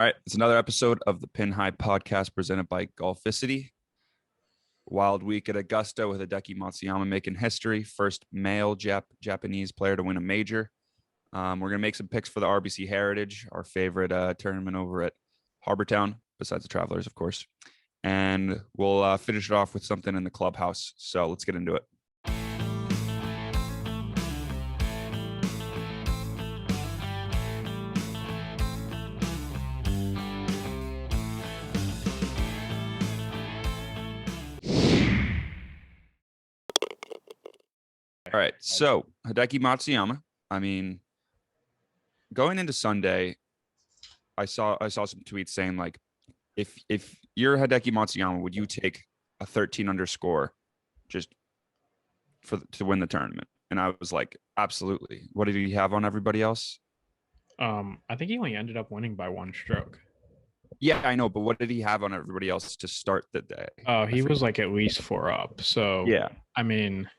All right, it's another episode of the Pin High Podcast presented by Golficity. Wild week at Augusta with Hideki Matsuyama making history. First male Japanese player to win a major. We're going to make some picks for the RBC Heritage, our favorite tournament over at Harbortown, besides the Travelers, of course. And we'll finish it off with something in the clubhouse. So let's get into it. All right, so Hideki Matsuyama. I mean, going into Sunday, I saw some tweets saying like, if you're Hideki Matsuyama, would you take a 13 under score just to win the tournament? And I was like, absolutely. What did he have on everybody else? I think he only ended up winning by one stroke. Yeah, I know, but what did he have on everybody else to start the day? Oh, he was like at least 4 up. So yeah, I mean,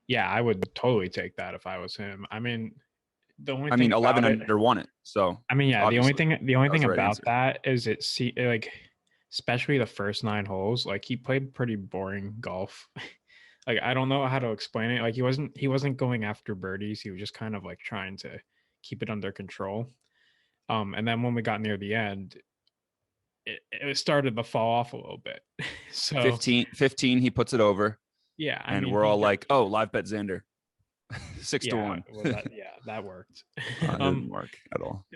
yeah, I would totally take that if I was him. I mean, the only thing 11 under won it. So I mean, yeah, the only thing about answer. that is like, especially the first 9 holes, like he played pretty boring golf. Like I don't know how to explain it. Like he wasn't going after birdies. He was just kind of like trying to keep it under control. And then when we got near the end, it started to fall off a little bit. So 15 he puts it over. Yeah, and we're all like, "Oh, live bet Xander, 6-1." That worked. It didn't work at all.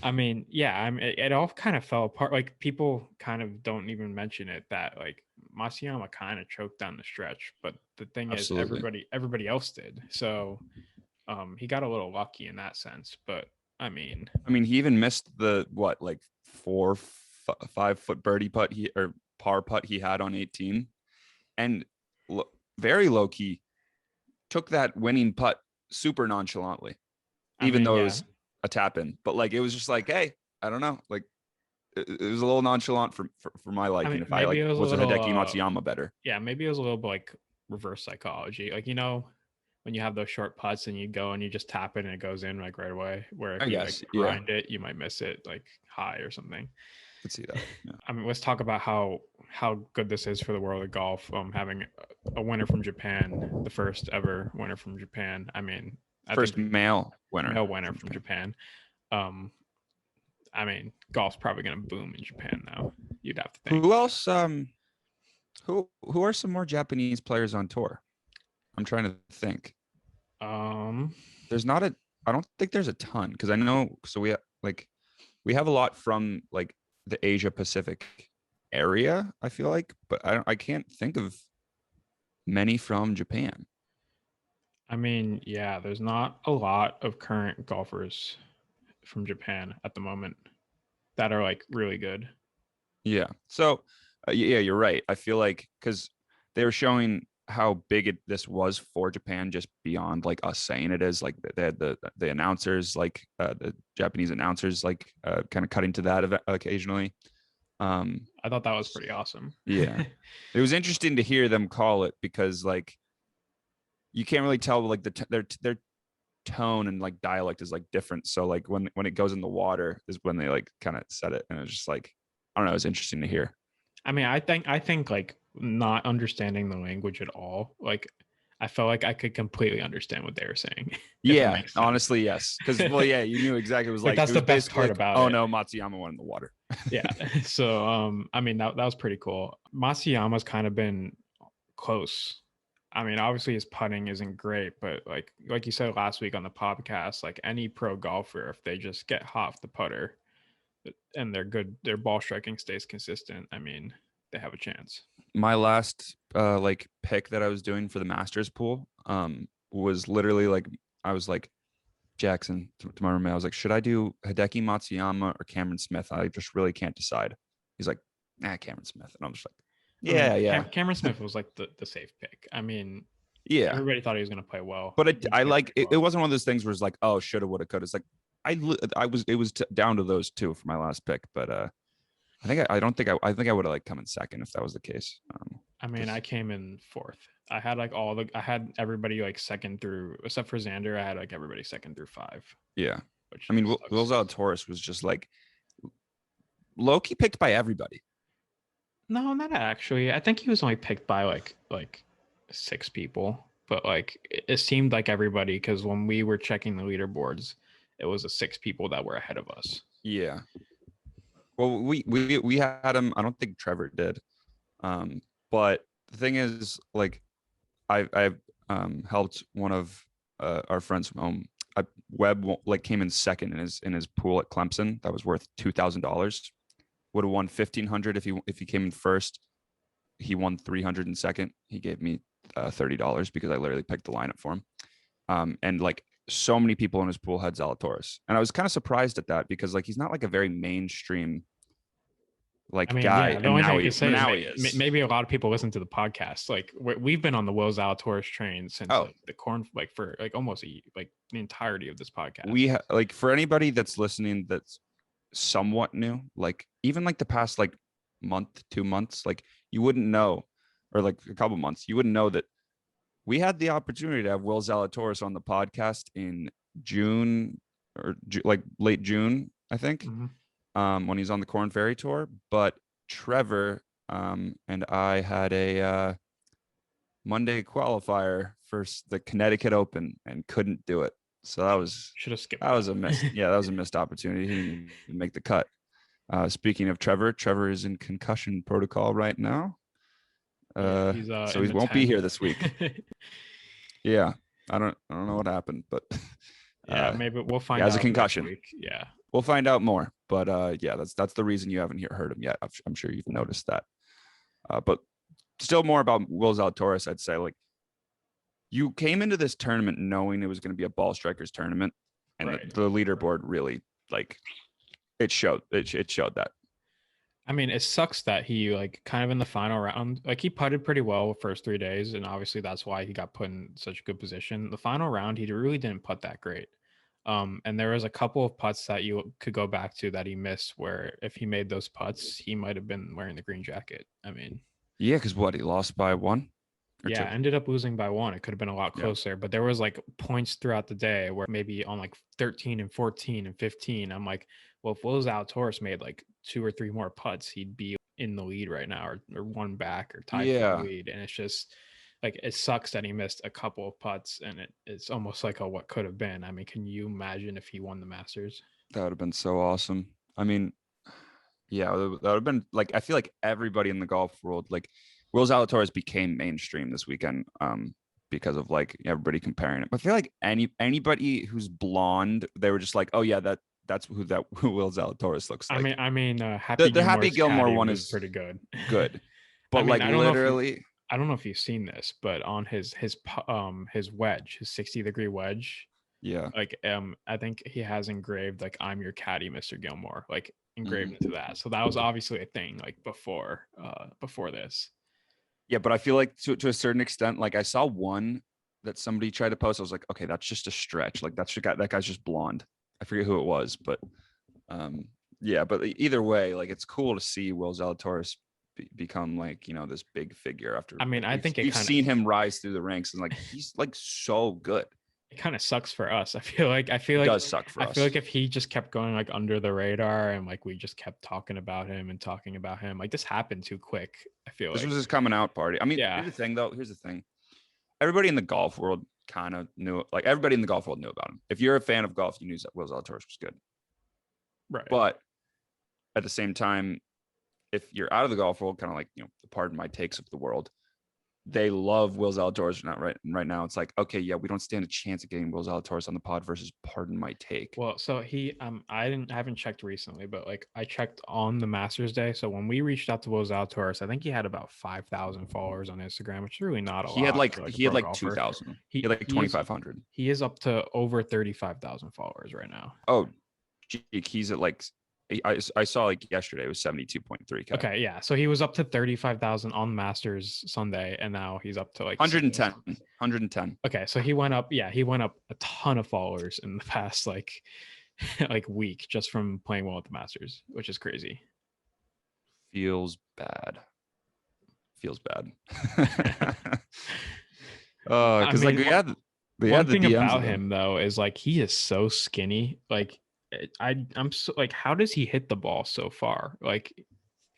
I mean, yeah, it all kind of fell apart. Like people kind of don't even mention it that like Matsuyama kind of choked down the stretch, but the thing is, everybody else did. So, he got a little lucky in that sense. But I mean, he even missed the 4-5 foot birdie putt or par putt he had on 18, and very low key took that winning putt super nonchalantly, even though it was a tap in. But like it was just like, hey, I don't know, like it was a little nonchalant for my liking. If I like was a Hideki Matsuyama better. Yeah, maybe it was a little bit like reverse psychology. Like, you know, when you have those short putts and you go and you just tap it and it goes in like right away. Where if you grind it, you might miss it like high or something. Could see that. Yeah. I mean, let's talk about how good this is for the world of golf. Having a winner from Japan, the first ever winner from Japan. I mean, first male winner from Japan. I mean, golf's probably going to boom in Japan now. You'd have to think. Who else? Who are some more Japanese players on tour? I'm trying to think. There's not a. I don't think there's a ton because I know. So we have a lot from like the Asia Pacific area, I feel like, but I can't think of many from Japan. I mean, yeah, there's not a lot of current golfers from Japan at the moment that are like really good. Yeah. So yeah, you're right. I feel like because they were showing how big this was for Japan, just beyond like us saying it is. Like they had the announcers, like the Japanese announcers, like kind of cutting to that event occasionally. I thought that was pretty awesome. Yeah, it was interesting to hear them call it because like you can't really tell like their tone and like dialect is like different. So like when it goes in the water is when they like kind of said it, and it's just like I don't know. It's interesting to hear. I mean, I think like not understanding the language at all, like I felt like I could completely understand what they were saying. Yeah, honestly, yes. Because you knew exactly. It was like that's it was the best part about it. Oh no, Matsuyama went in the water. Yeah. So I mean that was pretty cool. Matsuyama's kind of been close. I mean, obviously his putting isn't great, but like you said last week on the podcast, like any pro golfer, if they just get hot off the putter and they're good, their ball striking stays consistent, I mean, they have a chance. My last pick that I was doing for the Masters pool was literally like I was like, Jackson, to my roommate, I was like, should I do Hideki Matsuyama or Cameron Smith? I just really can't decide. He's like, Cameron Smith. And I'm just like, yeah. Cameron Smith was like the safe pick. I mean, yeah, everybody thought he was going to play well. But it wasn't one of those things where it's like, oh, shoulda, woulda, coulda. It's like it was down to those two for my last pick. But I think I would have like come in second if that was the case. I mean, I came in fourth. I had like I had everybody like second through, except for Xander. I had like everybody second through 5. Yeah. I mean, Will Zalatoris was just like low-key picked by everybody. No, not actually. I think he was only picked by like 6 people, but like it seemed like everybody, because when we were checking the leaderboards, it was the 6 people that were ahead of us. Yeah. Well, we had him. I don't think Trevor did. But the thing is, like, I've helped one of our friends from home. Webb like came in second in his pool at Clemson. That was worth $2,000. Would have won 1,500 if he came in first. He won 300 in second. He gave me $30 because I literally picked the lineup for him. And like so many people in his pool had Zalatoris, and I was kind of surprised at that because like he's not like a very mainstream like guy. Yeah, the only thing I can say is maybe a lot of people listen to the podcast. Like we've been on the Will Zalatoris train since like, the corn, like for like almost like the entirety of this podcast. We like for anybody that's listening that's somewhat new, like even like the past like month, 2 months, like you wouldn't know, or like a couple months, you wouldn't know that we had the opportunity to have Will Zalatoris on the podcast in June or like late June, I think. When he's on the Corn Ferry Tour, but Trevor and I had a Monday qualifier for the Connecticut Open and couldn't do it. So that was should have skipped. That was a miss. Yeah, that was a missed opportunity. He didn't even make the cut. Speaking of Trevor is in concussion protocol right now. So he won't be here this week. Yeah, I don't know what happened, but yeah, maybe we'll find out. He has a concussion. Yeah. We'll find out more, but yeah, that's the reason you haven't heard him yet. I'm sure you've noticed that. But still more about Will Zalatoris, I'd say, like, you came into this tournament knowing it was going to be a ball strikers tournament, and the leaderboard really, like, it showed that. I mean, it sucks that he like kind of in the final round, like he putted pretty well the first 3 days, and obviously that's why he got put in such a good position. The final round, he really didn't putt that great. And there was a couple of putts that you could go back to that he missed, where if he made those putts, he might have been wearing the green jacket. I mean, yeah, because he lost by 1? Yeah, ended up losing by 1. It could have been a lot closer, but there was like points throughout the day where maybe on like 13 and 14 and 15, I'm like, well, if Will Zalatoris made like 2 or 3 more putts, he'd be in the lead right now, or 1 back or tied for the lead. And it's just like, it sucks that he missed a couple of putts, and it's almost like a what could have been. I mean, can you imagine if he won the Masters? That would have been so awesome. I mean, yeah, that would have been like, I feel like everybody in the golf world, like, Will Zalatoris became mainstream this weekend because of like everybody comparing it. But I feel like anybody who's blonde, they were just like, oh yeah, that's who Will Zalatoris looks like. I mean, the Happy Gilmore one is pretty good. Good, but I mean, like I don't know if you've seen this, but on his wedge, his 60-degree wedge, yeah, like I think he has engraved like "I'm your caddy, Mr. Gilmore," like engraved into that. So that was obviously a thing like before this. Yeah, but I feel like to a certain extent, like I saw one that somebody tried to post. I was like, okay, that's just a stretch. Like that guy's just blonde. I forget who it was, but yeah. But either way, like it's cool to see Will Zalatoris become like this big figure after. I mean, I think we've seen him rise through the ranks, and like he's like so good. It kind of sucks for us. I feel like it does suck for us. I feel like if he just kept going like under the radar, and like we just kept talking about him, like this happened too quick. I feel this was his coming out party. I mean, Here's the thing. Everybody in the golf world kind of knew, like everybody in the golf world knew about him. If you're a fan of golf, you knew that Will Zalatoris was good. Right. But at the same time, if you're out of the golf world, kind of like, pardon my takes of the world, they love Will Zalatoris right now. It's like, okay, yeah, we don't stand a chance of getting Will Zalatoris on the pod versus pardon my take. Well, so he I haven't checked recently, but like I checked on the Masters Day. So when we reached out to Will Zalatoris, I think he had about 5,000 followers on Instagram, which is really not a lot. He had like 2,000. He had like 2,500. He is up to over 35,000 followers right now. Oh, he's at like, I saw like yesterday it was 72.3K. Okay, yeah. So he was up to 35,000 on Masters Sunday, and now he's up to like 110. Okay, so he went up. Yeah, he went up a ton of followers in the past like week just from playing well at the Masters, which is crazy. Feels bad. Because like we had one thing about him though is like he is so skinny. Like I'm so, like, how does he hit the ball so far? Like,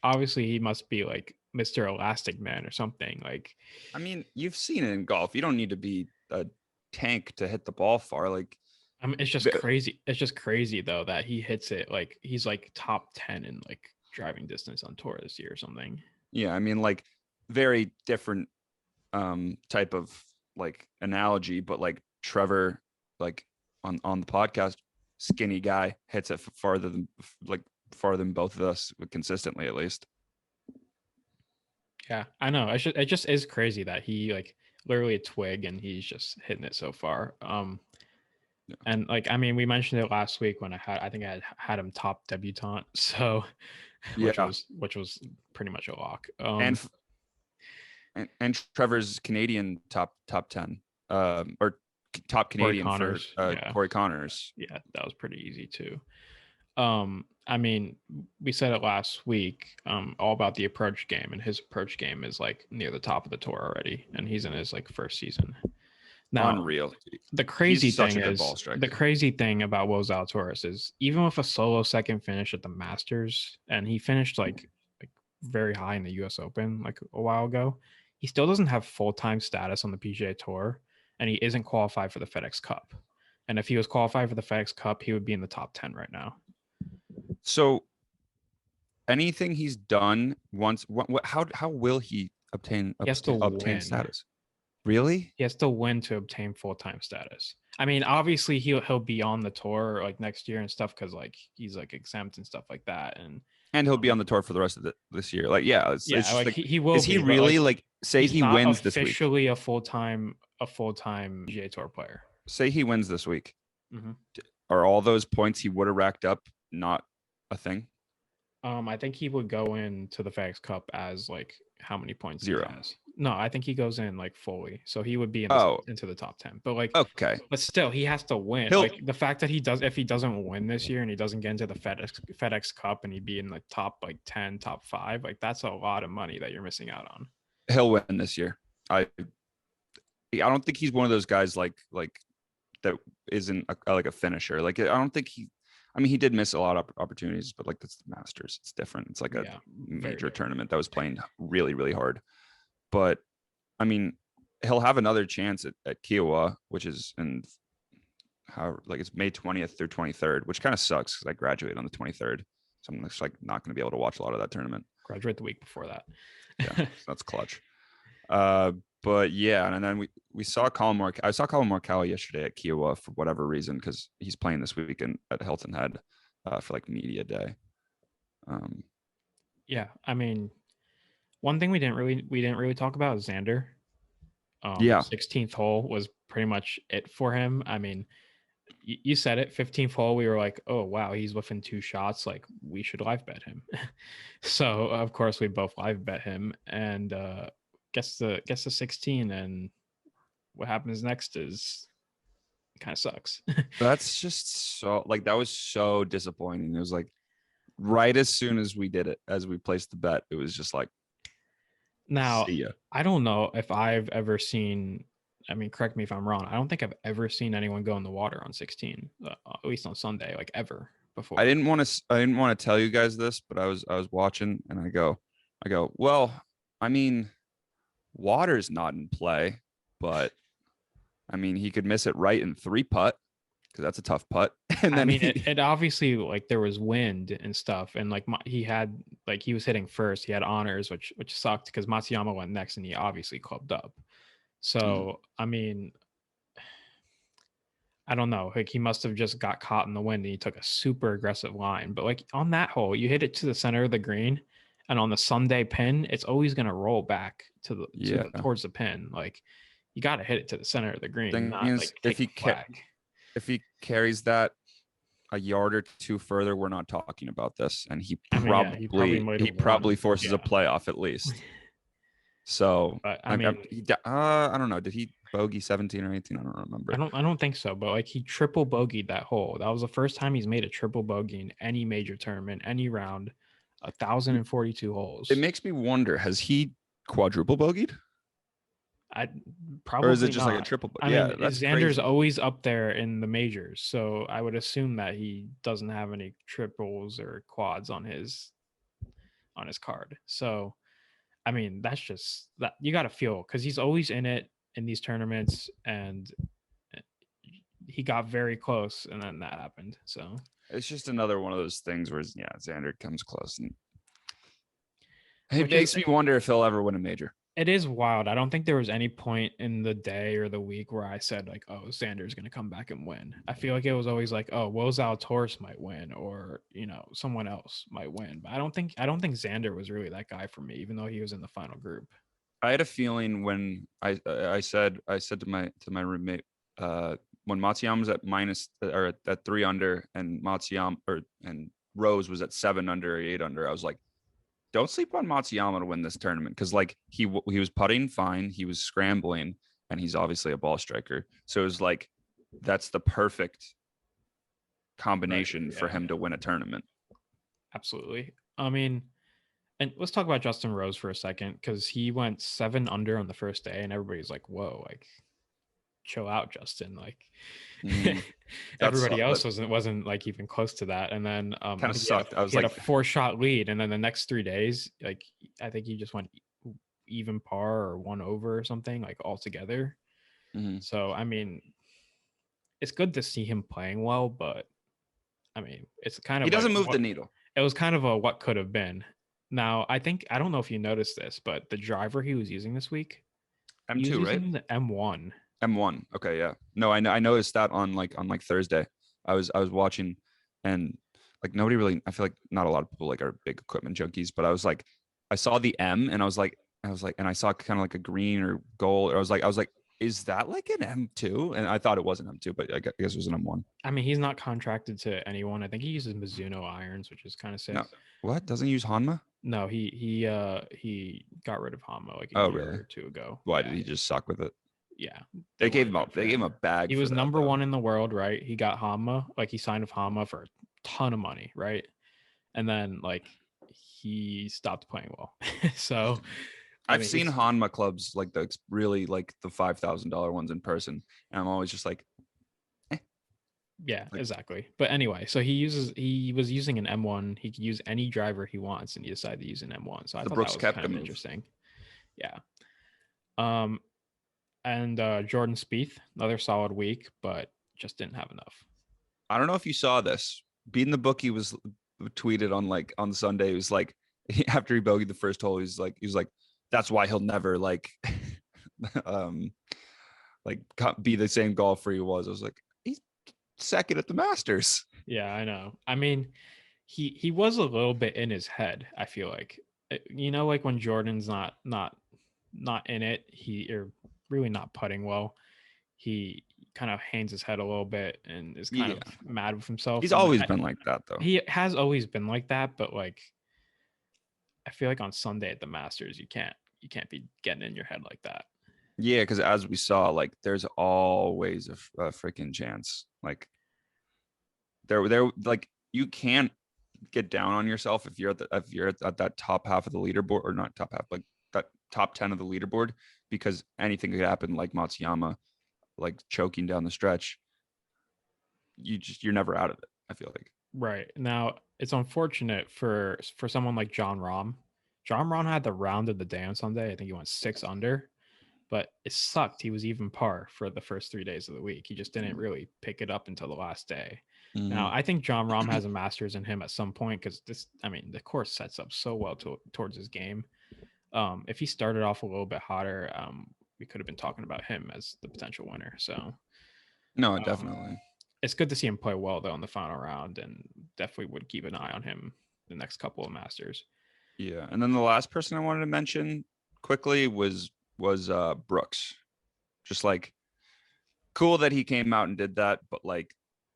obviously he must be like Mr. Elastic Man or something. Like, I mean, you've seen it in golf. You don't need to be a tank to hit the ball far. Like, I mean, it's just crazy. It's just crazy though that he hits it like he's like top 10 in like driving distance on tour this year or something. yeah, I mean, like, very different type of like analogy, but like Trevor, like on the podcast, skinny guy hits it farther than both of us consistently, at least. Yeah, I know. It just is crazy that he like literally a twig and he's just hitting it so far. Yeah. And like, I mean, we mentioned it last week when I think I had him top debutant, so which Yeah, was pretty much a lock. And Trevor's Canadian top 10, or top Corey Canadian for Connors, yeah, Corey Connors. yeah, that was pretty easy too. I mean, we said it last week, all about the approach game, and his approach game is like near the top of the tour already, and he's in his like first season. Now, Unreal. the crazy He's such thing a good is ball striker. the crazy thing about Will Zalatoris is even with a solo second finish at the Masters, and he finished like very high in the U.S. Open like a while ago, he still doesn't have full-time status on the PGA Tour, and he isn't qualified for the FedEx Cup. And if he was qualified for the FedEx Cup, he would be in the top 10 right now. So anything he's done once, how will he obtain He has to win. status? Really? He has to win to obtain full-time status. I mean, obviously he'll be on the tour like next year and stuff because like he's like exempt and stuff like that, And he'll be on the tour for the rest of this year. Like, yeah, it's just like like, he will. is he be, really like, like, say he's he not wins this week? officially a full-time PGA Tour player. Say he wins this week. Mm-hmm. Are all those points he would have racked up not a thing? I think he would go into the FedEx Cup as like how many points? 0. He has. No, I think he goes in like fully, so he would be into the top 10. But like, okay, but still, he has to win. Like the fact that if he doesn't win this year and he doesn't get into the FedEx Cup and he'd be in the top like 10, top 5, like that's a lot of money that you're missing out on. He'll win this year. I don't think he's one of those guys like that isn't like a finisher. Like, I don't think he did miss a lot of opportunities, but like that's the Masters. It's different. It's like a major tournament that was playing really, really hard. But I mean, he'll have another chance at Kiowa, which is in it's May 20th through 23rd, which kind of sucks because I graduate on the 23rd. So I'm just like not going to be able to watch a lot of that tournament. Graduate the week before that. Yeah, so that's clutch. But yeah, and then we saw I saw Colin Morikawa yesterday at Kiowa for whatever reason because he's playing this weekend at Hilton Head for like media day. Yeah, I mean, one thing we didn't really talk about is Xander. 16th hole was pretty much it for him. I mean, you said it, 15th hole, we were like, oh wow, he's within 2 shots. Like we should live bet him. So of course we both live bet him and gets the 16, and what happens next is kind of sucks. That's just so like that was so disappointing. It was like right as soon as we did it, as we placed the bet, it was just like, now I don't know if I've ever seen, I mean, correct me if I'm wrong, I don't think I've ever seen anyone go in the water on 16, at least on Sunday, like ever before. I didn't want to tell you guys this, but I was watching and I go, well, I mean, water's not in play, but I mean, he could miss it right in 3 putt because that's a tough putt. And then it obviously like there was wind and stuff, and like he was hitting first. He had honors, which sucked because Matsuyama went next, and he obviously clubbed up. So I mean, I don't know. Like he must have just got caught in the wind, and he took a super aggressive line. But like on that hole, you hit it to the center of the green, and on the Sunday pin, it's always going to roll back towards the pin. Like you got to hit it to the center of the green. Not, like, if he carries that a yard or 2 further, we're not talking about this. And he probably forces a playoff at least. So I don't know. Did he bogey 17 or 18? I don't remember. I don't think so. But like he triple bogeyed that hole. That was the first time he's made a triple bogey in any major tournament, any round. 1,042 holes. It makes me wonder: has he quadruple bogeyed? I Or is it probably just like a not. triple? But I yeah, mean, that's Xander's crazy. always up there in the majors, so I would assume that he doesn't have any triples or quads on his card. So, I mean, that's just that you got to feel because he's always in it in these tournaments, and he got very close, and then that happened. So It's just another one of those things where yeah, Xander comes close, and it which is makes me wonder if he'll ever win a major. it is wild. I don't think there was any point in the day or the week where I said like, "Oh, Xander's going to come back and win." I feel like it was always like, "Oh, Will Zalatoris might win," or someone else might win. But I don't think Xander was really that guy for me, even though he was in the final group. I had a feeling when I said to my roommate when Matsuyama was at minus or at 3 under and Matsuyama and Rose was at 7 under or 8 under, I was like, don't sleep on Matsuyama to win this tournament because like he was putting fine, he was scrambling, and he's obviously a ball striker. So it was like that's the perfect combination for Yeah, him to win a tournament. absolutely. I mean, and let's talk about Justin Rose for a second because he went 7 under on the first day, and everybody's like, "Whoa, like chill out, Justin." Like That's everybody else that wasn't like even close to that. And then kind I of think sucked. I was he had a like, 4-shot lead, and then the next 3 days, like I think he just went even par or one over or something like altogether. mhm. So I mean, it's good to see him playing well, but I mean, it's kind He of like doesn't move the what needle. it was kind of a what could have been. Now I don't know if you noticed this, but the driver he was using this week, he was M2, right? using the M1. M1. Okay, yeah. No, I noticed that on like Thursday. I was watching and like nobody really I feel like not a lot of people like are big equipment junkies, but I was like I saw the M and I was like and I saw kind of like a green or gold. Or I was like is that like an M2? And I thought it was an M2, but I guess it was an M1. I mean, he's not contracted to anyone. I think he uses Mizuno irons, which is kind of No. sick. What? Doesn't he use Hanma? No, he got rid of Hama like a Oh, year really? or two ago. Why did Yeah, he just suck with it? yeah. They They gave weren't him a good for they gave him him. a bag He for was that number though. one in the world, right? He got Hama, like he signed with Hama for a ton of money, right? And then like he stopped playing well. So I I've mean, seen he's Hanma clubs like the really like the $5,000 ones in person, and I'm always just like, eh, yeah, like exactly. But anyway, so he was using an M1. He could use any driver he wants, and he decided to use an M1. So I the thought that Brooks was kind Koepka of move. interesting. Yeah. Um, and Jordan Spieth, another solid week, but just didn't have enough. I don't know if you saw this. Beating the Bookie was tweeted on like on Sunday. He was like after he bogeyed the first hole, he was like that's why he'll never um like be the same golfer he was. I was like he's second at the Masters. Yeah, I know. I mean, he was a little bit in his head. I feel like, like when Jordan's not in it, he or really not putting well. He kind of hangs his head a little bit and is kind Yeah, of mad with himself. he's And always been like that though. he has always been like that, but like I feel like on Sunday at the Masters, you can't be getting in your head like that. Yeah, because as we saw, like there's always a freaking chance. Like there like you can't get down on yourself if you're at that top half of the leaderboard or not top half, like that top 10 of the leaderboard, because anything could happen. Like Matsuyama, like choking down the stretch, you're never out of it. I feel like. Right. Now, it's unfortunate for someone like John Rahm. John Rahm had the round of the day on Sunday. I think he went 6 under, but it sucked. He was even par for the first 3 days of the week. He just didn't really pick it up until the last day. Mm-hmm. Now, I think John Rahm has a Masters in him at some point because the course sets up so well towards his game. If he started off a little bit hotter, we could have been talking about him as the potential winner. So, No, um, definitely. it's good to see him play well though in the final round, and definitely would keep an eye on him the next couple of Masters. Yeah, and then the last person I wanted to mention quickly was Brooks. Just like cool that he came out and did that, but like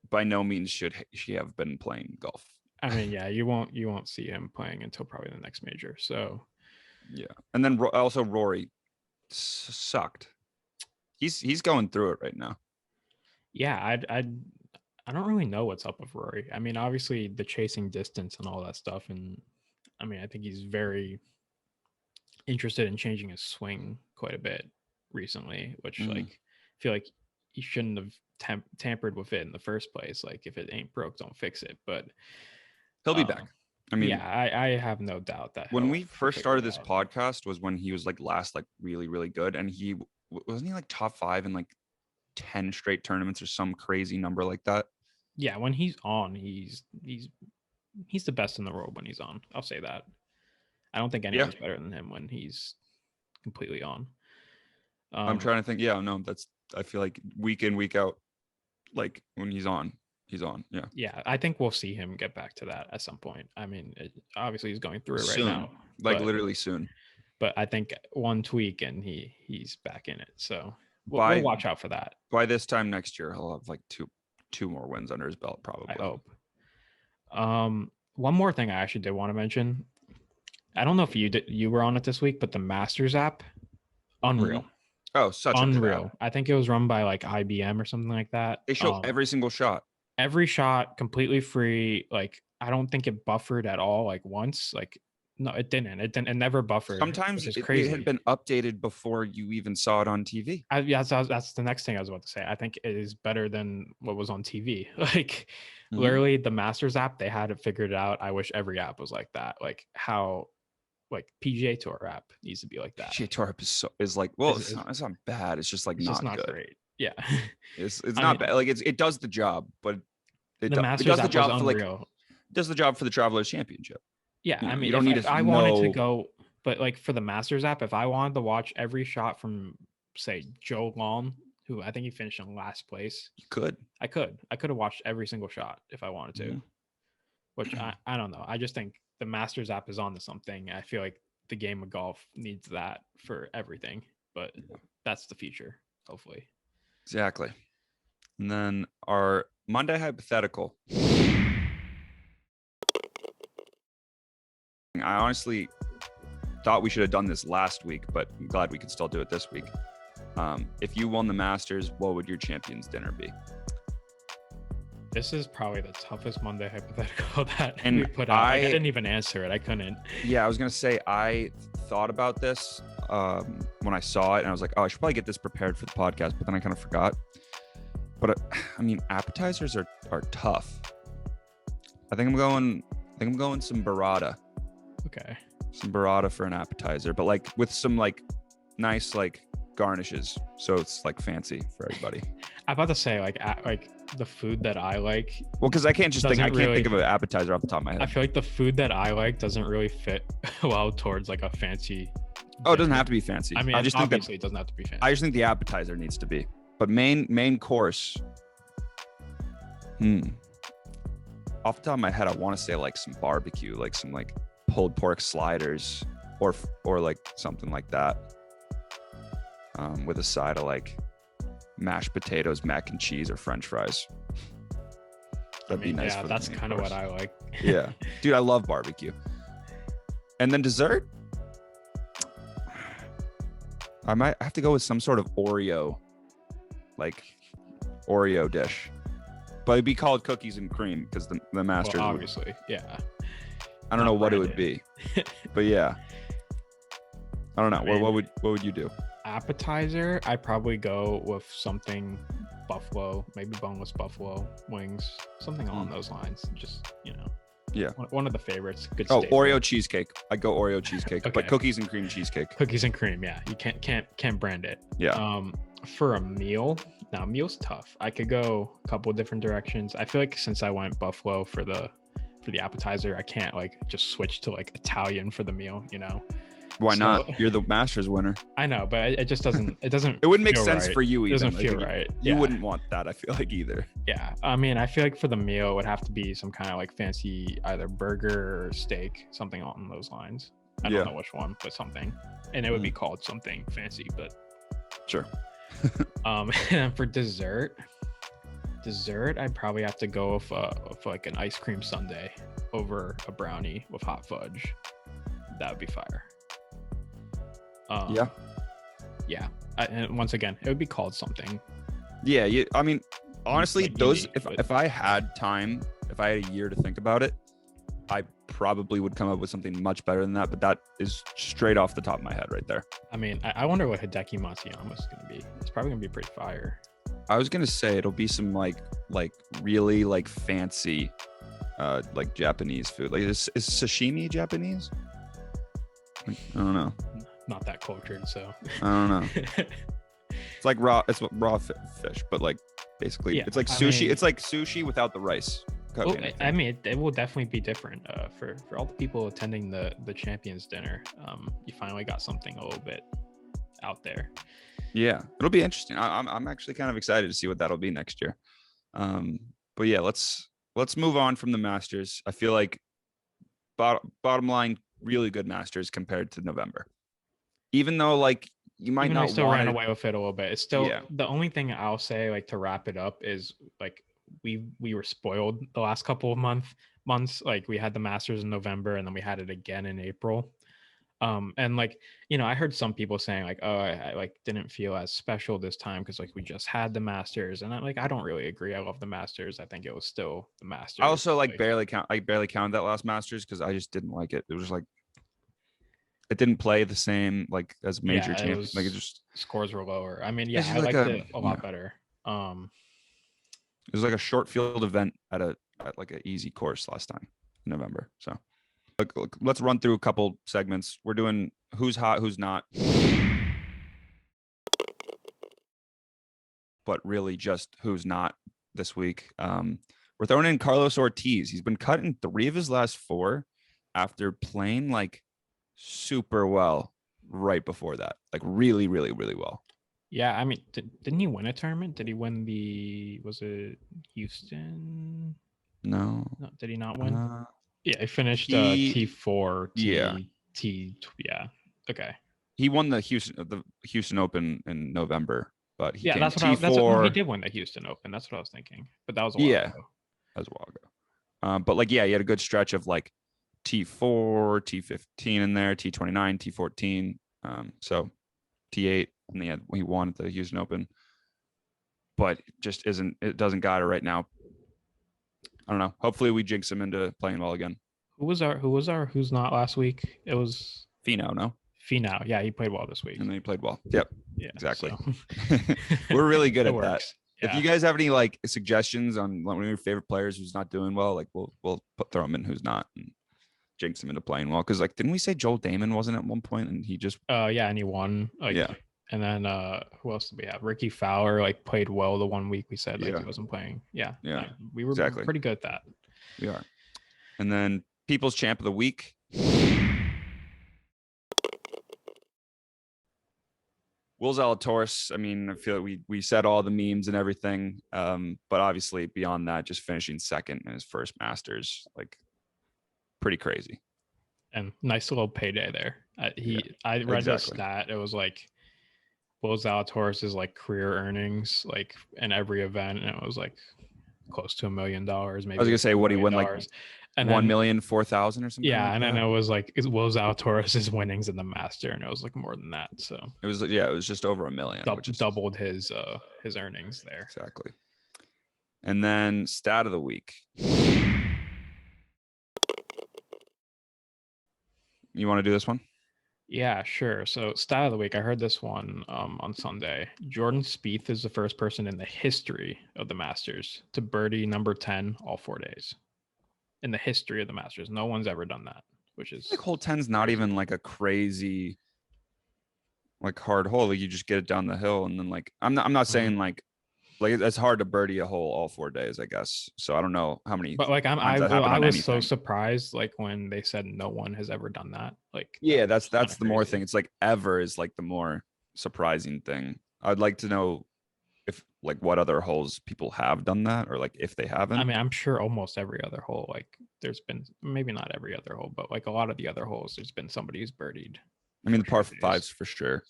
by no means should she have been playing golf. I mean, yeah, you won't see him playing until probably the next major. So Yeah, and then also Rory sucked. He's going through it right now. yeah, I don't really know what's up with Rory. I mean, obviously the chasing distance and all that stuff, and I mean, I think he's very interested in changing his swing quite a bit. recently, which like I feel like he shouldn't have tampered with it in the first place. Like if it ain't broke, don't fix it. But he'll be back. I mean, yeah, I have no doubt that when we he'll first figure started it this out. podcast was when he was like last, like really, really good. And he wasn't he like top 5 in like 10 straight tournaments or some crazy number like that. Yeah, when he's on, he's the best in the world when he's on. I'll say that. I don't think anyone's better than him when he's completely on. I'm trying to think. Yeah, no, I feel like week in, week out, like when he's on. Yeah. Yeah, I think we'll see him get back to that at some point. I mean, obviously he's going through it soon, right now. Like literally soon. But I think one tweak and he's back in it. So we'll watch out for that. By this time next year, he'll have like two more wins under his belt, probably. I hope. One more thing I actually did want to mention. I don't know if you were on it this week, but the Masters app, unreal. Mm-hmm. Oh, such unreal. I think it was run by like IBM or something like that. They show every single shot. Every shot completely free. Like I don't think it buffered at all. Like once, like no, it didn't. It never buffered. Sometimes it had been updated before you even saw it on TV. That's the next thing I was about to say. I think it is better than what was on TV. Like literally the Masters app, they had it figured out. I wish every app was like that. Like how like PGA Tour app needs to be like that. PGA Tour app is like, well, it's not bad. It's just like it's not just not good. Great. Yeah. It's not bad. Like it does the job, but it does the job for does the job for the Travelers Championship. Yeah, I mean, you don't need to. I wanted to go, but like for the Masters app, if I wanted to watch every shot from, say, Joe Long, who I think he finished in last place, you could. I could have watched every single shot if I wanted to. Which I don't know. I just think the Masters app is onto something. I feel like the game of golf needs that for everything, but that's the future, hopefully. Exactly. And then our Monday hypothetical. I honestly thought we should have done this last week, but I'm glad we could still do it this week. If you won the Masters, what would your champions dinner be? This is probably the toughest Monday hypothetical that we put out. I didn't even answer it. I couldn't. Yeah, I was going to say, I thought about this when I saw it, and I was like, oh, I should probably get this prepared for the podcast, but then I kind of forgot. But I mean, appetizers are tough. I think I'm going some burrata. Okay. Some burrata for an appetizer, but like with some like nice like garnishes, so it's like fancy for everybody. I'm about to say like the food that I like. Well, because I can't think of an appetizer off the top of my head. I feel like the food that I like doesn't really fit well towards like a fancy. Oh, it doesn't have to be fancy. I mean, I just obviously it doesn't have to be fancy. I just think the appetizer needs to be, but main course. Off the top of my head, I want to say like some barbecue, like some like pulled pork sliders, or like something like that, with a side of like mashed potatoes, mac and cheese, or French fries. That'd be nice. Yeah, that's kind of what I like. Yeah, dude, I love barbecue. And then dessert, I might have to go with some sort of Oreo dish, but it'd be called cookies and cream because the Masters. Well, obviously, yeah. I don't know what it would be, but yeah, I don't know. I mean, what would you do? Appetizer, I probably go with something buffalo, maybe boneless buffalo wings, something along those lines. Just yeah, one of the favorites. Good. Oh, staple. Oreo cheesecake. I go Oreo cheesecake, okay. But cookies and cream cheesecake. Cookies and cream, yeah. You can't brand it. Yeah. For a meal, now meal's tough. I could go a couple of different directions. I feel like since I went buffalo for the appetizer, I can't like just switch to like Italian for the meal, Why not? You're the Masters winner. I know, but it just doesn't. It wouldn't make sense for you. It doesn't feel right. You wouldn't want that. I feel like either. Yeah, I mean, I feel like for the meal, it would have to be some kind of like fancy either burger or steak, something along those lines. I don't know which one, but something, and it would be called something fancy. But sure. And for dessert, I'd probably have to go with like an ice cream sundae over a brownie with hot fudge. That would be fire. Yeah. And once again, it would be called something. Yeah. I mean, honestly, like those. If I had time, if I had a year to think about it, I probably would come up with something much better than that, but that is straight off the top of my head right there. I mean, I wonder what Hideki Matsuyama is going to be. It's probably going to be pretty fire. I was gonna say it'll be some like really like fancy, like Japanese food. Like is sashimi Japanese? I don't know. Not that cultured, so I don't know. It's like raw. It's raw fish, but like basically, it's like sushi. It's like sushi without the rice. Well, I mean, it will definitely be different for all the people attending the Champions Dinner. You finally got something a little bit out there. Yeah, it'll be interesting. I'm actually kind of excited to see what that'll be next year. But yeah, let's move on from the Masters. I feel like bottom line, really good Masters compared to November. Even though like you might not still ran away with it a little bit. It's still the only thing I'll say like to wrap it up is like we were spoiled the last couple of months. Like we had the Masters in November and then we had it again in April. And like, you know, I heard some people saying like, oh, I like didn't feel as special this time because like we just had the Masters, and I don't really agree. I love the Masters. I think it was still the Masters. I also barely counted that last Masters because I just didn't like it. It was like it didn't play the same like as major champions. Like it just scores were lower. I mean, I liked it a lot better. It was like a short field event at like an easy course last time in November. So. Look, let's run through a couple segments. We're doing who's hot, who's not. But really just who's not this week. We're throwing in Carlos Ortiz. He's been cut in 3 of his last 4 after playing like super well right before that. Like really, really, really well. Yeah, I mean, didn't he win a tournament? Did he win was it Houston? No. Did he not win? Yeah, he finished T4. Yeah. Okay. He won the Houston Open in November, but he that's what he did win the Houston Open. That's what I was thinking. But that was a while ago. That was a while ago. But like he had a good stretch of like T4, T15 in there, T29, T14. So T8, and he won at the Houston Open. But it doesn't got it right now. I don't know. Hopefully we jinx him into playing well again. Who was our who's not last week? It was Finau, no? Finau. Yeah, he played well this week. And then he played well. Yep. Yeah, exactly. So. We're really good at that. Yeah. If you guys have any like suggestions on one of your favorite players who's not doing well, like we'll throw him in who's not and jinx him into playing well. Because like didn't we say Joel Damon wasn't at one point and he just and he won. And then who else did we have? Ricky Fowler like played well the one week we said he wasn't playing. Yeah. We were pretty good at that. We are. And then People's Champ of the Week. Will Zalatoris. I mean, I feel like we said all the memes and everything. But obviously beyond that, just finishing second in his first Masters, like pretty crazy. And nice little payday there. I read the stat. It was like Will Zalatoris' like career earnings like in every event, and it was like close to $1 million. Maybe I was gonna say what he won like and 1,004,000 or something. Yeah, and then it was like Will Zalatoris' winnings in the Master, and it was like more than that. So it was just over $1 million, which is doubled his earnings there. Exactly. And then stat of the week. You want to do this one? Yeah, sure. So stat of the week, I heard this one on Sunday. Jordan Spieth is the first person in the history of the Masters to birdie number 10 all 4 days. In the history of the Masters, no one's ever done that, which is like hole 10's not even like a crazy like hard hole. Like you just get it down the hill, and then like I'm not saying like it's hard to birdie a hole all 4 days, I guess. So I don't know how many. But like I was so surprised like when they said no one has ever done that. Like that's the more thing. It's like ever is like the more surprising thing. I'd like to know if like what other holes people have done that, or like if they haven't. I mean, I'm sure almost every other hole, like there's been, maybe not every other hole, but like a lot of the other holes, there's been somebody who's birdied. I mean, the par 5s for sure.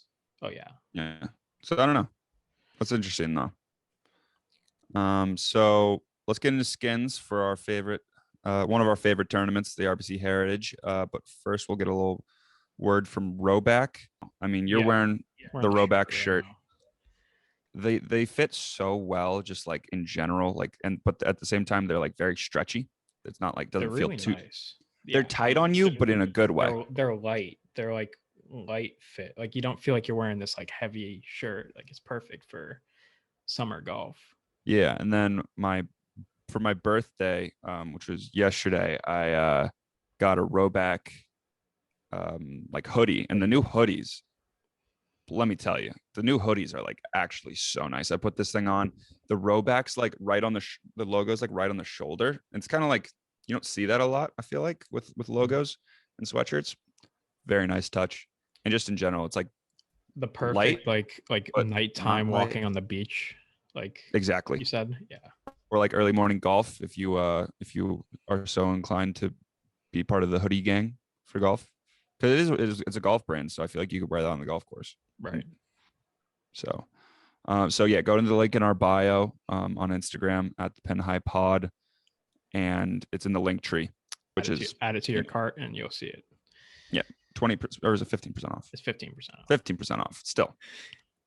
Oh yeah. Yeah. So I don't know. That's interesting though. So let's get into skins for our favorite, one of our favorite tournaments, the RBC Heritage. But first we'll get a little word from Roback. I mean, you're wearing the Roback shirt. They fit so well, just like in general, like, but at the same time, they're like very stretchy. It's not like, doesn't feel too nice. They're tight on you, but in a good way. They're light. They're like light fit. Like you don't feel like you're wearing this like heavy shirt. Like it's perfect for summer golf. Yeah, and then for my birthday, which was yesterday, I got a Rowback like hoodie, and the new hoodies. Let me tell you, the new hoodies are like actually so nice. I put this thing on. The Rowback's like right on the logo's like right on the shoulder. And it's kind of like you don't see that a lot. I feel like with logos and sweatshirts. Very nice touch, and just in general, it's like the perfect light, like but nighttime not light. walking on the beach, like Exactly. you said. Yeah. Or like early morning golf if you are so inclined to be part of the hoodie gang for golf, because it's a golf brand, so I feel like you could wear that on the golf course. Right. So yeah, go to the link in our bio on Instagram at the Pen High Pod, and it's in the link tree, which add it to your cart and you'll see it. Yeah, 20% or is it 15% off? It's 15% off. 15% off. Still,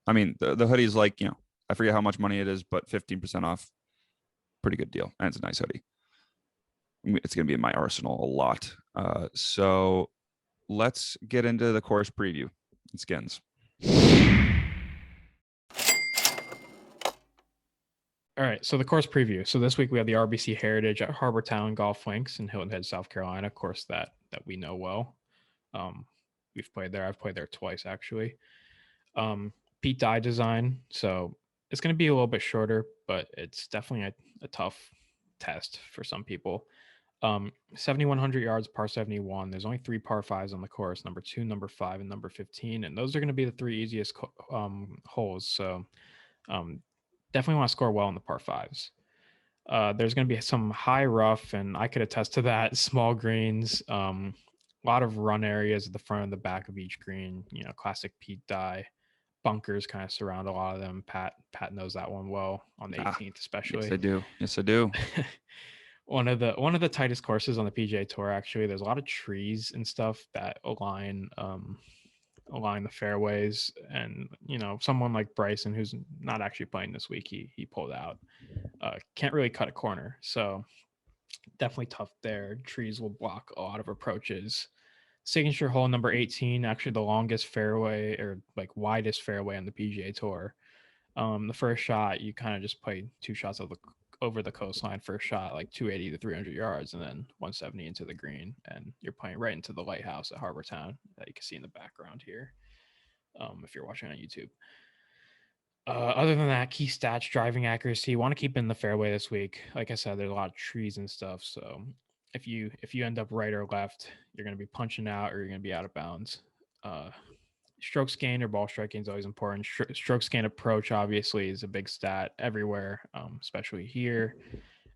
I mean the hoodie is like, I forget how much money it is, but 15% off, pretty good deal, and it's a nice hoodie. It's gonna be in my arsenal a lot. So let's get into the course preview and skins. All right, so the course preview. So this week we have the RBC Heritage at Harbor Town Golf Links in Hilton Head, South Carolina. Of course, that we know well. We've played there. I've played there twice actually. Pete Dye design. So it's going to be a little bit shorter, but it's definitely a tough test for some people. 7,100 yards, par 71. There's only 3 par 5s on the course: number 2, number 5, and number 15. And those are going to be the 3 easiest holes. So definitely want to score well in the par 5s. There's going to be some high rough, and I could attest to that. Small greens, a lot of run areas at the front and the back of each green. Classic Pete Dye. Bunkers kind of surround a lot of them. Pat knows that one well on the 18th, especially. Yes, I do. One of the tightest courses on the PGA Tour. Actually, there's a lot of trees and stuff that align the fairways, and someone like Bryson, who's not actually playing this week, he pulled out. Can't really cut a corner, so definitely tough there. Trees will block a lot of approaches. Signature hole number 18, actually the longest fairway, or like widest fairway on the PGA Tour. The first shot, you kind of just play 2 shots over the coastline. First shot, like 280 to 300 yards, and then 170 into the green, and you're playing right into the lighthouse at Harbor Town that you can see in the background here, if you're watching on YouTube. Other than that, key stats: driving accuracy. You want to keep in the fairway this week. Like I said, there's a lot of trees and stuff, so if you end up right or left, you're going to be punching out, or you're going to be out of bounds. Strokes gained or ball striking is always important. Strokes gained approach obviously is a big stat everywhere, especially here.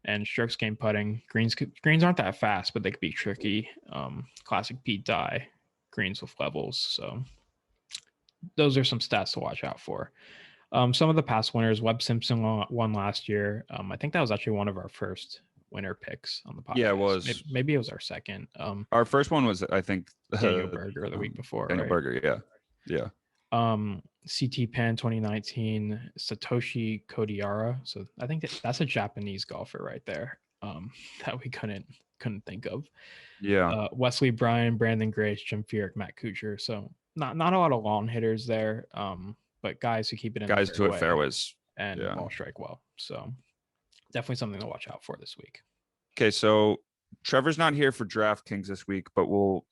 And strokes gained putting. Greens aren't that fast, but they could be tricky. Classic Pete Dye greens with levels. So those are some stats to watch out for. Some of the past winners: Webb Simpson won last year. I think that was actually one of our first winner picks on the podcast. Yeah, it was. Maybe it was our second. Our first one was, I think, Daniel Berger the week before. Daniel Berger, yeah. CT Pan 2019, Satoshi Kodiara. So I think that's a Japanese golfer right there. That we couldn't think of. Yeah. Wesley Bryan, Brandon Grace, Jim Furyk, Matt Kuchar. So not a lot of long hitters there. But guys who keep it in guys the who hit fairways and ball strike well. So definitely something to watch out for this week. Okay, so Trevor's not here for DraftKings this week, but we'll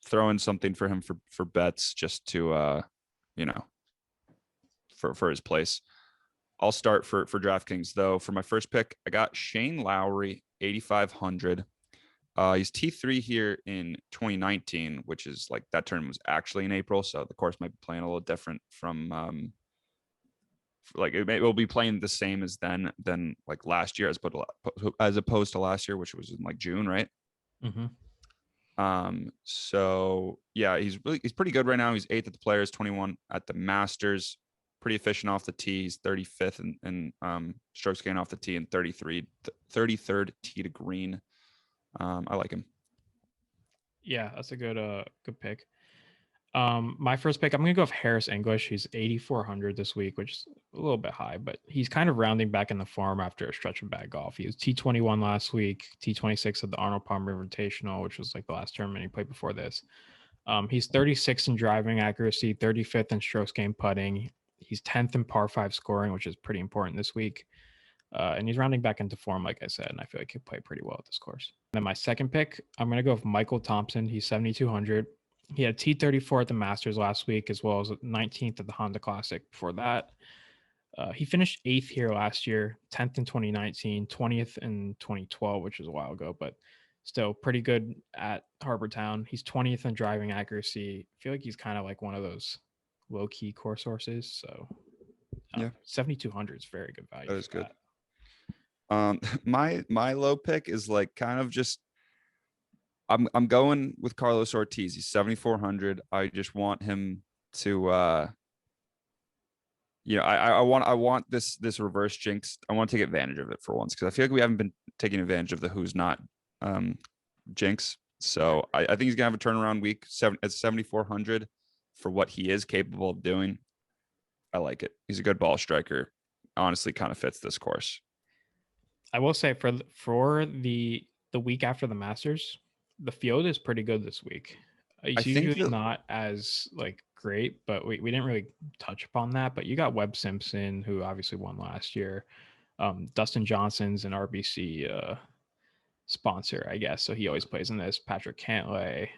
throw in something for him for bets, just to for his place. I'll start for DraftKings though. For my first pick, I got Shane Lowry, 8,500. He's T3 here in 2019, which is like that tournament was actually in April, so the course might be playing a little different from like it will be playing the same as then like last year, as opposed to last year, which was in like June, right? Mm-hmm. So yeah, he's pretty good right now. He's 8th at the Players, 21 at the Masters. Pretty efficient off the tee. He's 35th in strokes gained off the tee, and 33rd tee to green. I like him. Yeah, that's a good pick. My first pick, I'm gonna go with Harris English. He's 8,400 this week, which is a little bit high, but he's kind of rounding back in the form after a stretch of bad golf. He was T21 last week, T26 at the Arnold Palmer Invitational, which was like the last tournament he played before this. He's 36 in driving accuracy, 35th in strokes gained putting. He's 10th in par 5 scoring, which is pretty important this week. And he's rounding back into form, like I said, and I feel like he'll play pretty well at this course. Then my second pick, I'm going to go with Michael Thompson. He's 7,200. He had T34 at the Masters last week, as well as 19th at the Honda Classic before that. He finished 8th here last year, 10th in 2019, 20th in 2012, which was a while ago, but still pretty good at Harbour Town. He's 20th in driving accuracy. I feel like he's kind of like one of those low-key course horses. So Yeah, 7,200 is very good value. That is good. My low pick is like kind of just I'm going with Carlos Ortiz. He's 7,400. I just want him to I want this reverse jinx. I want to take advantage of it for once, because I feel like we haven't been taking advantage of the who's not jinx. So I think he's gonna have a turnaround week. At 7,400 for what he is capable of doing. I like it. He's a good ball striker. Honestly, kind of fits this course. I will say for the week after the Masters, the field is pretty good this week. It's usually not as like great, but we didn't really touch upon that. But you got Webb Simpson, who obviously won last year. Dustin Johnson's an RBC sponsor, I guess, so he always plays in this. Patrick Cantlay,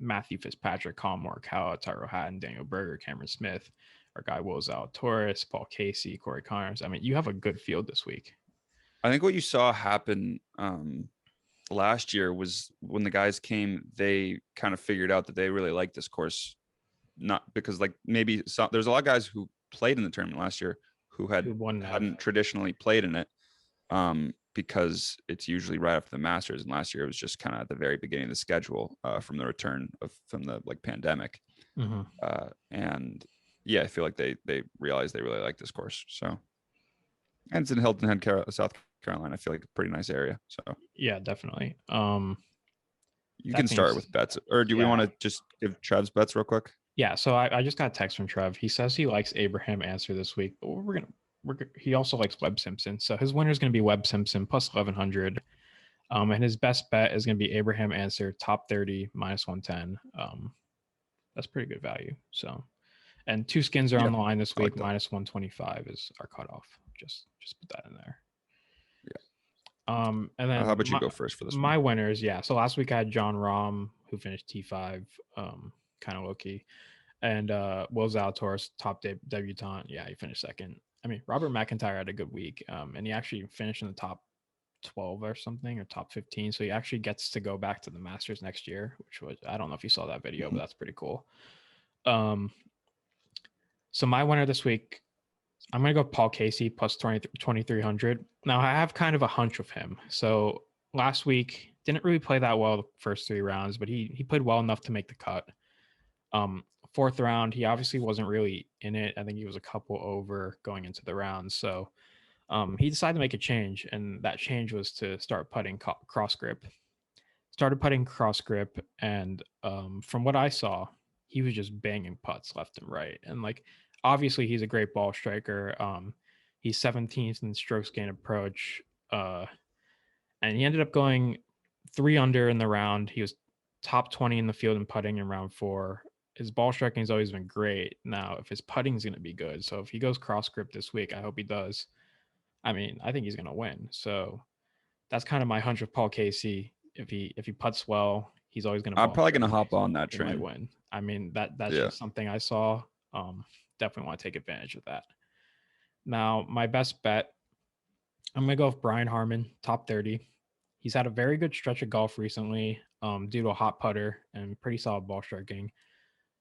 Matthew Fitzpatrick, Colin Morikawa, Tyrell Hatton, Daniel Berger, Cameron Smith, our guy Will Zalatoris, Paul Casey, Corey Connors. I mean, you have a good field this week. I think what you saw happen last year was when the guys came, they kind of figured out that they really liked this course. Not because like maybe there's a lot of guys who played in the tournament last year who hadn't traditionally played in it, because it's usually right after the Masters, and last year it was just kind of at the very beginning of the schedule from the return from the like pandemic. Mm-hmm. And yeah, I feel like they realized they really like this course. So, and it's in Hilton Head, South Carolina. I feel like a pretty nice area. So yeah, definitely. You can start with bets, or do we want to just give Trev's bets real quick? Yeah, so I just got a text from Trev. He says he likes Abraham Answer this week, but he also likes Webb Simpson. So his winner is going to be Webb Simpson plus 1,100. And his best bet is going to be Abraham Answer top 30 minus 110. That's pretty good value. So, and two skins are on the line this week. Minus 125 is our cutoff. Just put that in there. Yeah. And then how about you go first for this? My winners, yeah. So last week I had John Rahm, who finished T5, kind of low key, and Will Zalatoris, top debutant. Yeah, he finished second. I mean, Robert McIntyre had a good week, and he actually finished in the top 12 or something, or top 15. So he actually gets to go back to the Masters next year, which was, I don't know if you saw that video, but that's pretty cool. So my winner this week, I'm going to go Paul Casey plus 2,300. Now I have kind of a hunch with him. So last week didn't really play that well the first 3 rounds, but he played well enough to make the cut. 4th round, he obviously wasn't really in it. I think he was a couple over going into the round. So he decided to make a change, and that change was to start putting cross grip. Started putting cross grip, and from what I saw, he was just banging putts left and right. And like, obviously, he's a great ball striker. He's 17th in strokes gained approach, and he ended up going 3 under in the round. He was top 20 in the field in putting in round 4. His ball striking has always been great. Now, if his putting is going to be good, so if he goes cross grip this week, I hope he does. I mean, I think he's going to win. So that's kind of my hunch with Paul Casey. If he putts well, he's always going to. I'm probably going to hop on that train. Might win. I mean, that's just something I saw. Definitely want to take advantage of that. Now, my best bet, I'm going to go with Brian Harmon, top 30. He's had a very good stretch of golf recently, due to a hot putter and pretty solid ball striking.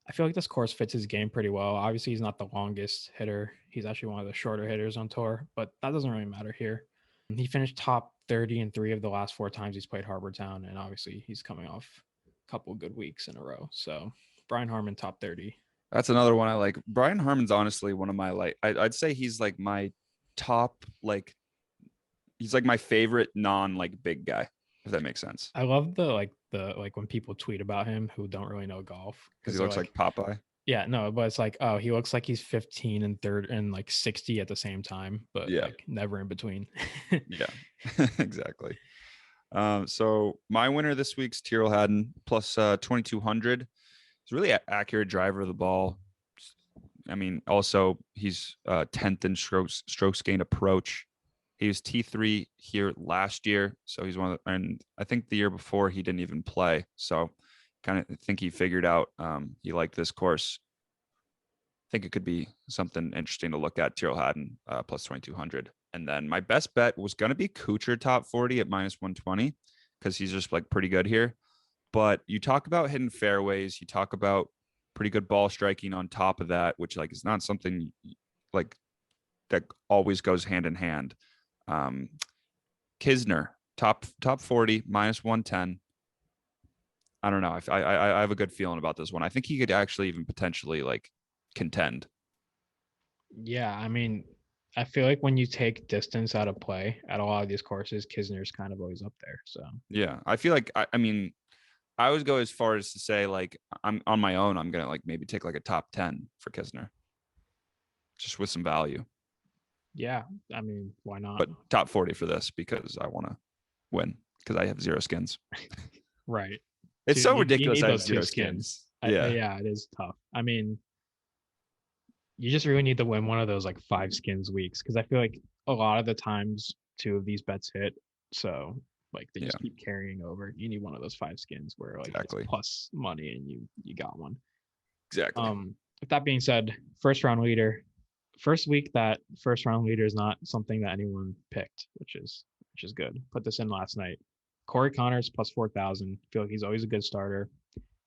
I feel like this course fits his game pretty well. Obviously, he's not the longest hitter. He's actually one of the shorter hitters on tour, but that doesn't really matter here. He finished top 30 in 3 of the last 4 times he's played Harbour Town, and obviously he's coming off a couple of good weeks in a row. So Brian Harmon, top 30. That's another one I like. Brian Harmon's honestly one of my I'd say he's like my top, he's like my favorite non big guy, if that makes sense. I love the when people tweet about him who don't really know golf Because he looks like Popeye. yeah, no, but it's like, oh, he looks like he's 15 and third and like 60 at the same time, but Yeah. like never in between. Yeah, exactly. So my winner this week's Tyrrell Hadden plus 2,200. He's a really accurate driver of the ball. I mean, also he's 10th in strokes gained approach. He was T3 here last year, so he's one of the, and I think the year before he didn't even play. So kind of think he figured out he liked this course. I think it could be something interesting to look at. Tyrrell Hadden plus 2,200. And then my best bet was going to be Kuchar top 40 at minus 120 because he's just like pretty good here. But you talk about hitting fairways, you talk about pretty good ball striking on top of that, which like is not something like that always goes hand in hand. Kisner top 40 minus 110. I don't know. I have a good feeling about this one. I think he could actually even potentially like contend. Yeah, I mean, I feel like when you take distance out of play at a lot of these courses, Kisner's kind of always up there. So yeah, I feel like I mean, I always go as far as to say like I'm on my own. I'm gonna like maybe take like a top 10 for Kisner, just with some value. yeah, I mean, why not? But top 40 for this because I want to win because I have 0 skins. Right. It's so ridiculous. You I need have those 0 two skins. Yeah, Yeah. it is tough. I mean, you just really need to win one of those like 5 skins weeks because I feel like a lot of the times 2 of these bets hit, so like they just keep carrying over. You need one of those 5 skins where like it's plus money and you got one. Exactly. With that being said, first round leader is not something that anyone picked, which is good. Put this in last night. Corey Connors plus 4,000. Feel like he's always a good starter.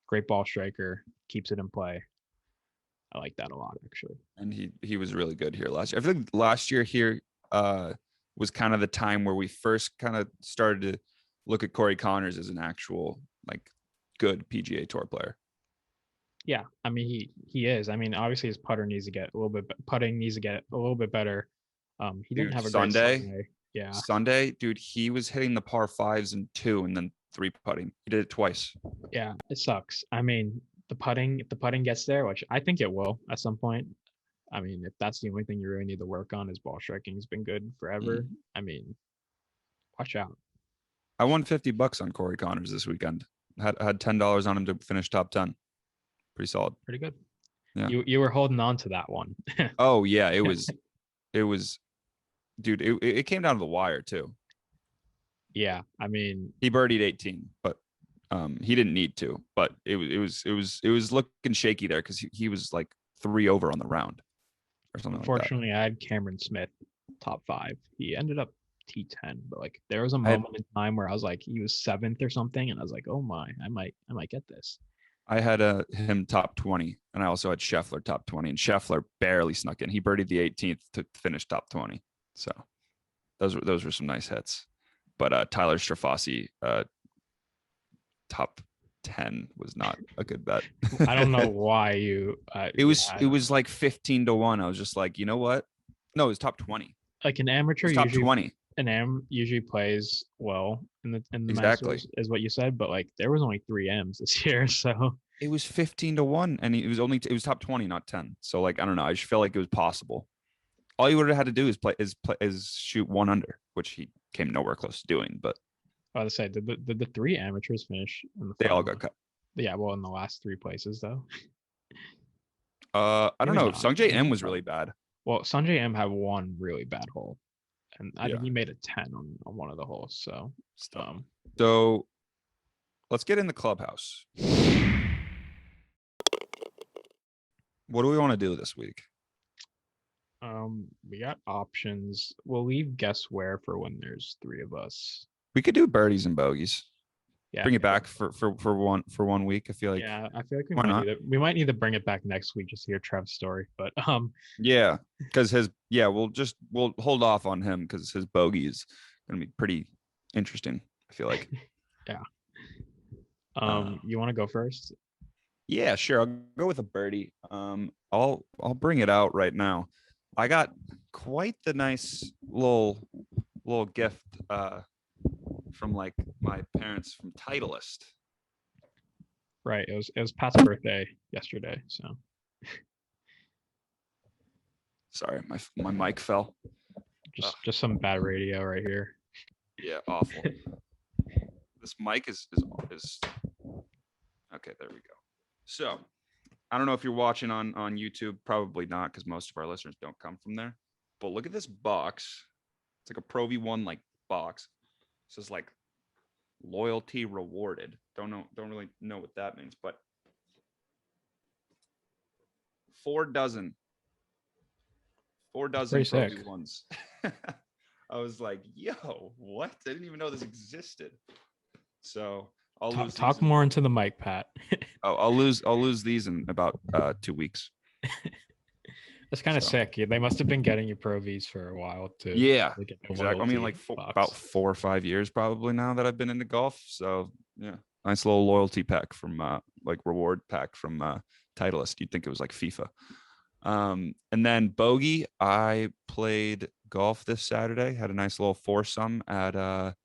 Great ball striker. Keeps it in play. I like that a lot, actually. And he was really good here last year. I feel like last year here was kind of the time where we first kind of started to look at Corey Connors as an actual like good PGA Tour player. Yeah, I mean he is. I mean, obviously his putting needs to get a little bit better. He didn't have a great Sunday. Yeah. Sunday, dude, he was hitting the par 5s and 2 and then 3 putting. He did it twice. Yeah, it sucks. I mean, if the putting gets there, which I think it will at some point. I mean, if that's the only thing you really need to work on, is ball striking has been good forever. I mean, watch out. I won $50 on Corey Connors this weekend. Had $10 on him to finish top 10. Pretty solid. Pretty good. Yeah. You were holding on to that one. Oh yeah, it was dude, it came down to the wire too. Yeah, I mean, he birdied 18, but he didn't need to, but it was looking shaky there because he was like 3 over on the round or something. Unfortunately, like that. I had Cameron Smith top 5. He ended up T10, but like there was a moment in time where I was like, he was 7th or something, and I was like, oh my, I might get this. I had him top 20, and I also had Scheffler top 20, and Scheffler barely snuck in. He birdied the 18th to finish top 20. So those were some nice hits. But Tyler Strafasi top 10 was not a good bet. I don't know why you. It was like 15 to 1. I was just like, you know what? No, it was top 20. Like an amateur top 20. An usually plays well in the exactly Masters, is what you said, but like there was only 3 M's this year, so it was 15 to 1, and it was top 20, not 10. So like I don't know, I just feel like it was possible. All you would have had to do is shoot 1 under, which he came nowhere close to doing. But I was say, did the 3 amateurs finish in the they all got cut. Yeah, well, in the last 3 places though. I don't know. Sungjae M was really bad. Well, Sungjae M had 1 really bad hole, and I think he made a 10 on one of the holes. So let's get in the clubhouse. What do we want to do this week? We got options. We'll leave guess where for when there's 3 of us. We could do birdies and bogeys. Yeah, bring it back for 1 week. I feel like I feel like we might need to bring it back next week just to hear Trev's story. But yeah, because we'll hold off on him because his bogey is gonna be pretty interesting. I feel like. Yeah. You want to go first? Yeah, sure. I'll go with a birdie. I'll bring it out right now. I got quite the nice little gift from like my parents from Titleist. Right. It was Pat's birthday yesterday, so Sorry, my mic fell. just some bad radio right here. Yeah, awful. This mic is okay. There we go. So I don't know if you're watching on YouTube. Probably not, because most of our listeners don't come from there. But look at this box. It's like a Pro V1 like box. It says like loyalty rewarded. Don't really know what that means, but 4 dozen Pro V1s. I was like, yo, what? I didn't even know this existed. So I'll talk more into the mic, Pat. I'll lose these in about 2 weeks. That's kind of sick. They must have been getting you Pro Vs for a while too. Yeah, exactly. I mean, like about 4 or 5 years probably now that I've been into golf. So yeah, nice little loyalty pack from like reward pack from Titleist. You'd think it was like FIFA. And then bogey, I played golf this Saturday. Had a nice little foursome at the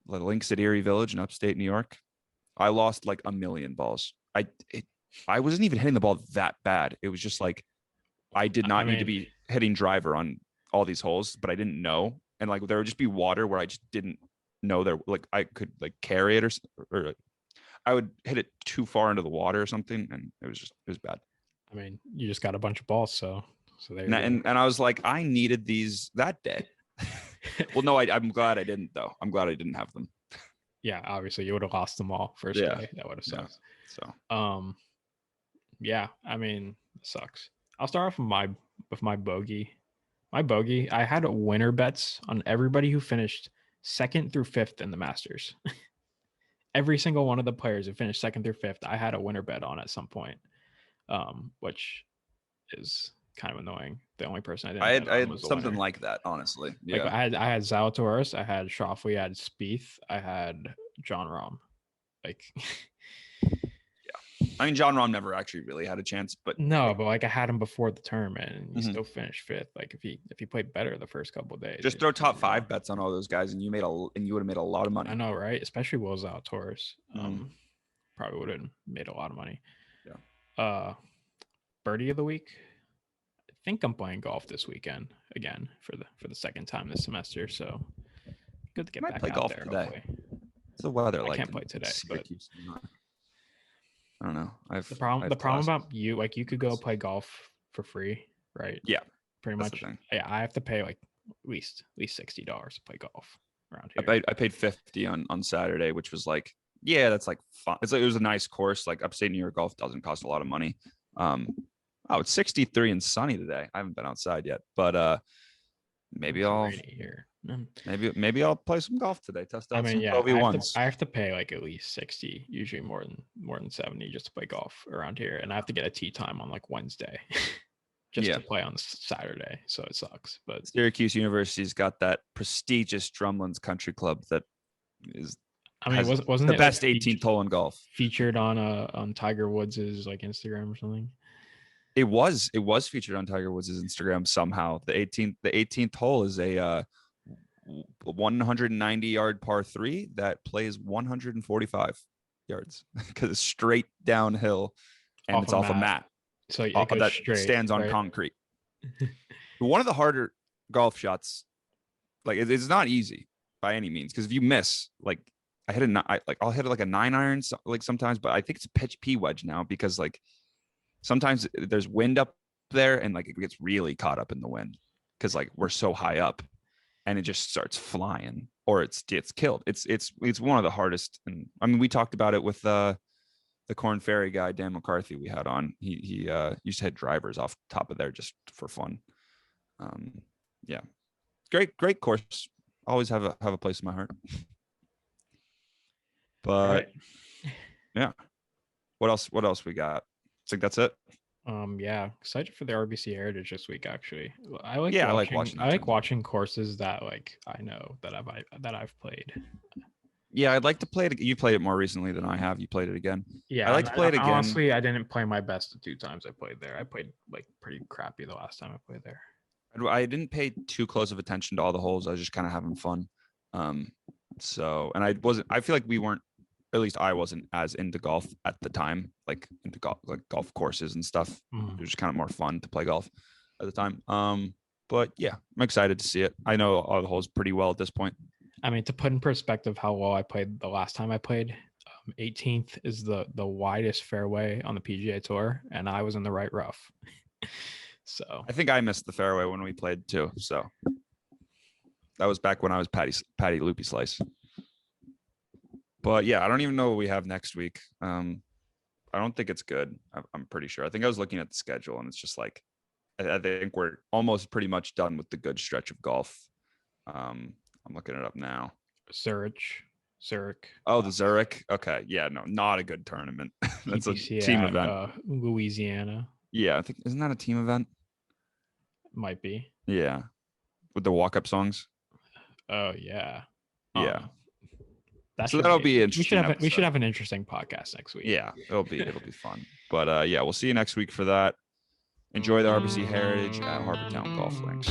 links at Erie Village in upstate New York. I lost like a million balls. I wasn't even hitting the ball that bad. It was just like I did not need to be hitting driver on all these holes, but I didn't know. And like there would just be water where I just didn't know there. Like I could like carry it or I would hit it too far into the water or something, and it was bad. I mean, you just got a bunch of balls, so there. And I was like, I needed these that day. Well, no, I'm glad I didn't though. I'm glad I didn't have them. Yeah, obviously you would have lost them all first day. That would have sucked. Yeah. So yeah, I mean, it sucks. I'll start off with my bogey. My bogey, I had winner bets on everybody who finished 2nd through 5th in the Masters. Every single one of the players who finished 2nd through 5th, I had a winner bet on at some point, which is kind of annoying. The only person I didn't. I had something like that, honestly. Yeah, like I had Zalatoris, I had Schauffele, I had Spieth, I had John Rahm. Like, yeah, I mean, John Rahm never actually really had a chance, but no, but like I had him before the tournament, and he still finished 5th. Like if he played better the first couple of days, just throw top 5 bets on all those guys, and you would have made a lot of money. I know, right? Especially Will Zalatoris. Probably would have made a lot of money. Yeah. Birdie of the week. I think I'm playing golf this weekend again for the second time this semester. So good to get back out there. Today. Hopefully. What's the weather like? I can't play today, but I don't know. The problem about you, like you could go play golf for free, right? Yeah, pretty much. Yeah, I have to pay like at least $60 to play golf around here. I paid $50 on Saturday, which was like, yeah, that's like fun. It's like it was a nice course. Like upstate New York golf doesn't cost a lot of money. It's 63 and sunny today. I haven't been outside yet, but maybe I'll play some golf today. Test out some Pro V1s. I have to pay like at least 60, usually more than 70, just to play golf around here, and I have to get a tee time on like Wednesday, just to play on Saturday. So it sucks. But Syracuse University's got that prestigious Drumlins Country Club that is. I mean, wasn't the it best 18th hole in golf featured on Tiger Woods's like Instagram or something? It was featured on Tiger Woods' Instagram somehow. The 18th hole is a 190-yard par 3 that plays 145 yards because it's straight downhill and it's off a mat. So it goes that straight, stands on concrete. One of the harder golf shots, like it's not easy by any means, because if you miss, like I'll hit like a 9-iron like sometimes, but I think it's a pitch P wedge now, because like sometimes there's wind up there and like it gets really caught up in the wind because like we're so high up and it just starts flying or it's killed. It's one of the hardest. And I mean, we talked about it with the Corn Ferry guy, Dan McCarthy, we had on. He used to hit drivers off top of there just for fun. Yeah, great course. Always have a place in my heart. But yeah, what else we got? I think that's it. Yeah, excited for the RBC Heritage this week. Actually, I like watching courses that like I know that I've played. Yeah, I'd like to play it. You played it more recently than I have. You played it again. Yeah, I like to play it again. Honestly, I didn't play my best the 2 times I played there. I played like pretty crappy the last time I played there. I didn't pay too close of attention to all the holes. I was just kind of having fun. I feel like we weren't at least I wasn't as into golf at the time, like into golf courses and stuff. It was just kind of more fun to play golf at the time. But yeah, I'm excited to see it. I know all the holes pretty well at this point. I mean, to put in perspective how well I played the last time I played, 18th is the widest fairway on the PGA Tour, and I was in the right rough. So I think I missed the fairway when we played too. So that was back when I was Patty Loopy Slice. But yeah, I don't even know what we have next week. I don't think it's good. I'm pretty sure. I think I was looking at the schedule, and it's just like I think we're almost pretty much done with the good stretch of golf. I'm looking it up now. Zurich. Oh, the Zurich. Okay, yeah, no, not a good tournament. That's a team event. Louisiana. Yeah, I think isn't that a team event? Might be. Yeah, with the walk-up songs. Oh yeah. Yeah. So that'll be interesting. We should have an interesting podcast next week. Yeah, it'll be fun. But yeah, we'll see you next week for that. Enjoy the RBC Heritage at Harbortown Golf Links.